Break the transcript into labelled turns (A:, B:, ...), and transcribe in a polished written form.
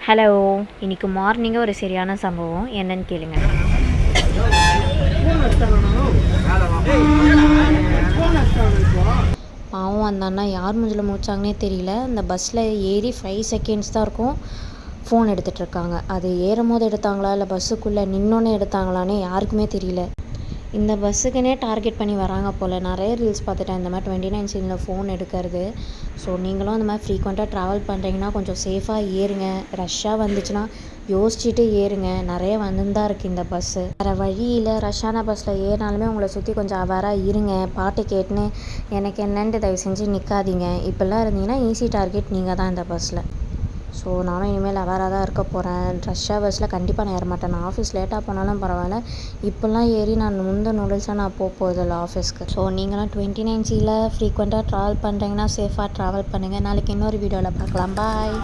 A: Hello, இன்னைக்கு மார்னிங்கே ஒரு சரியான சம்பவம். என்னன்னு கேளுங்க. பாவம் அந்த அண்ணா யார் மூஞ்சில் முடிச்சாங்கன்னே தெரியல. அந்த பஸ்ஸில் ஏறி 5 செகண்ட்ஸ் தான் இருக்கும், ஃபோன் எடுத்துகிட்டு இருக்காங்க. அது ஏறும் போது எடுத்தாங்களா இல்லை பஸ்ஸுக்குள்ளே நின்னோன்னே எடுத்தாங்களான்னே யாருக்குமே தெரியல. இந்த பஸ்ஸுக்குன்னே டார்கெட் பண்ணி வராங்க போல். நிறைய ரீல்ஸ் பார்த்துட்டேன் இந்த மாதிரி 29 சீனில் ஃபோன் எடுக்கிறது. ஸோ நீங்களும் இந்த மாதிரி ஃப்ரீக்வெண்ட்டாக ட்ராவல் பண்ணுறீங்கன்னா கொஞ்சம் சேஃபாக ஏறுங்க. ரஷ்ஷாக வந்துச்சுன்னா யோசிச்சுட்டு ஏறுங்க. நிறைய வந்துன்னு தான் இருக்குது இந்த பஸ்ஸு. வேறு வழியில் ரஷ்ஷான பஸ்ஸில் ஏறினாலுமே உங்களை சுற்றி கொஞ்சம் அவேராக இருங்க. பாட்டு கேட்டுன்னு எனக்கு என்னன்ட்டு தயவு செஞ்சு நிற்காதீங்க. இப்படிலாம் இருந்தீங்கன்னா ஈஸி டார்கெட் நீங்கள் தான் இந்த பஸ்ஸில். ஸோ நானும் இனிமேல் அவேராக தான் இருக்க போகிறேன். ரஷ்ஷாக பஸ்ஸில் கண்டிப்பாக நான் ஏற மாட்டேன். நான் ஆஃபீஸ் லேட்டாக போனாலும் பரவாயில்ல, இப்போல்லாம் ஏறி நான் முந்த நூடுல்ஸாக நான் போகிறதில்ல ஆஃபீஸ்க்கு. ஸோ நீங்களாம் 29 ஃப்ரீக்வெண்ட்டாக ட்ராவல் பண்ணுறீங்கன்னா சேஃபாக ட்ராவல் பண்ணுங்கள். நாளைக்கு இன்னொரு வீடியோவில் பார்க்கலாம். பாய்.